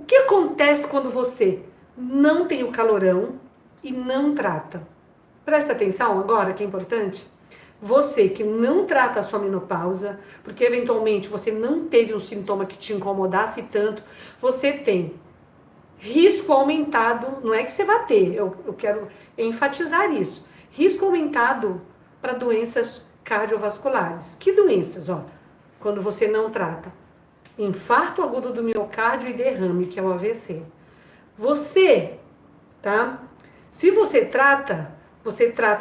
que acontece quando você não tem o calorão e não trata? Presta atenção agora, que é importante. Você que não trata a sua menopausa, porque eventualmente você não teve um sintoma que te incomodasse tanto, você tem risco aumentado, não é que você vai ter, eu quero enfatizar isso, risco aumentado para doenças cardiovasculares. Que doenças, ó, quando você não trata? Infarto agudo do miocárdio e derrame, que é o AVC. Você, tá? Se você trata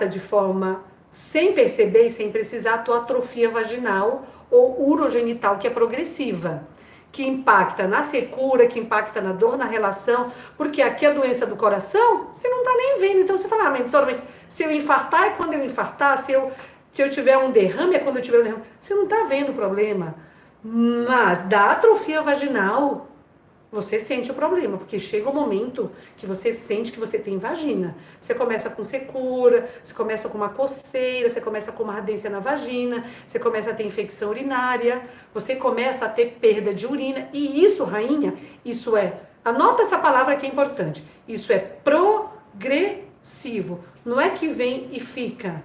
de forma sem perceber e sem precisar a tua atrofia vaginal ou urogenital, que é progressiva, que impacta na secura, que impacta na dor, na relação, porque aqui a doença do coração, você não tá nem vendo. Então você fala, mentora, mas se eu infartar é quando eu infartar, se eu tiver um derrame é quando eu tiver um derrame. Você não tá vendo o problema. Mas da atrofia vaginal, você sente o problema, porque chega o momento que você sente que você tem vagina. Você começa com secura, você começa com uma coceira, você começa com uma ardência na vagina, você começa a ter infecção urinária, você começa a ter perda de urina. E isso, rainha, isso é, anota essa palavra que é importante, isso é progressivo. Não é que vem e fica.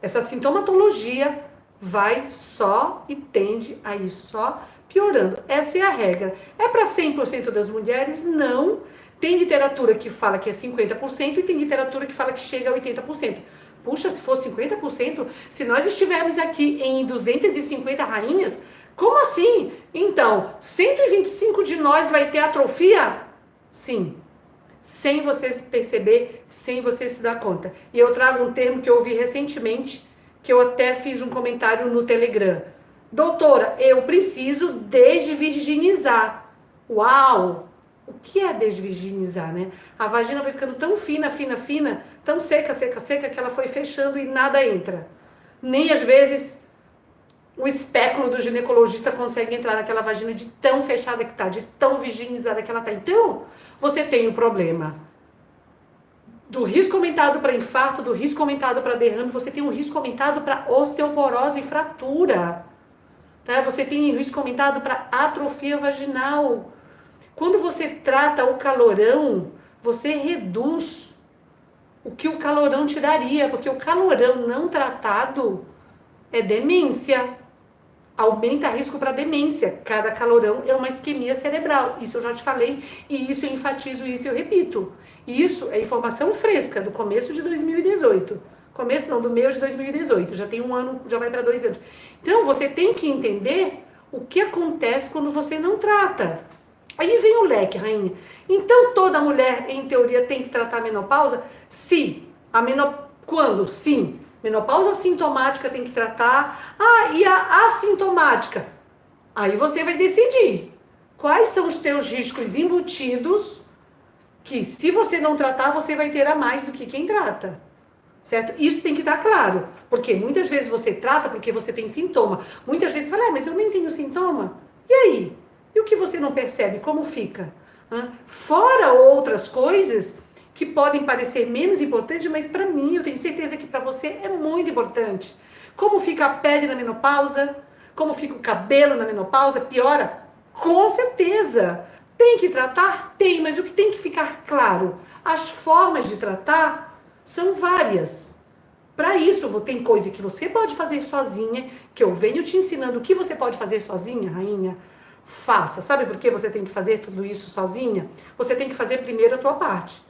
Essa sintomatologia vai só e tende a ir só piorando. Essa é a regra. É para 100% das mulheres? Não. Tem literatura que fala que é 50% e tem literatura que fala que chega a 80%. Puxa, se for 50%, se nós estivermos aqui em 250 rainhas, como assim? Então, 125 de nós vai ter atrofia? Sim. Sem você perceber, sem você se dar conta. E eu trago um termo que eu ouvi recentemente, que eu até fiz um comentário no Telegram. Doutora, eu preciso desvirginizar. Uau! O que é desvirginizar, né? A vagina vai ficando tão fina, fina, fina, tão seca, seca, seca, que ela foi fechando e nada entra. Nem às vezes o espéculo do ginecologista consegue entrar naquela vagina de tão fechada que tá, de tão virginizada que ela tá. Então, você tem o problema do risco aumentado para infarto, do risco aumentado para derrame, você tem um risco aumentado para osteoporose e fratura. Tá? Você tem risco aumentado para atrofia vaginal. Quando você trata o calorão, você reduz o que o calorão te daria, porque o calorão não tratado é demência. Aumenta risco para demência. Cada calorão é uma isquemia cerebral. Isso eu já te falei e isso eu enfatizo, isso eu repito. Isso é informação fresca do começo de 2018. Começo não, do meio de 2018. Já tem um ano, já vai para 2 anos. Então você tem que entender o que acontece quando você não trata. Aí vem o leque, rainha. Então toda mulher, em teoria, tem que tratar a menopausa? Sim. Quando? Sim. Menopausa sintomática tem que tratar. Ah, e a assintomática? Aí você vai decidir quais são os teus riscos embutidos que, se você não tratar, você vai ter a mais do que quem trata. Certo? Isso tem que estar claro. Porque muitas vezes você trata porque você tem sintoma. Muitas vezes você fala, mas eu nem tenho sintoma. E aí? E o que você não percebe? Como fica? Fora outras coisas que podem parecer menos importantes, mas para mim, eu tenho certeza que para você é muito importante. Como fica a pele na menopausa? Como fica o cabelo na menopausa? Piora? Com certeza. Tem que tratar? Tem, mas o que tem que ficar claro? As formas de tratar são várias. Para isso, tem coisa que você pode fazer sozinha, que eu venho te ensinando o que você pode fazer sozinha, rainha. Faça. Sabe por que você tem que fazer tudo isso sozinha? Você tem que fazer primeiro a tua parte.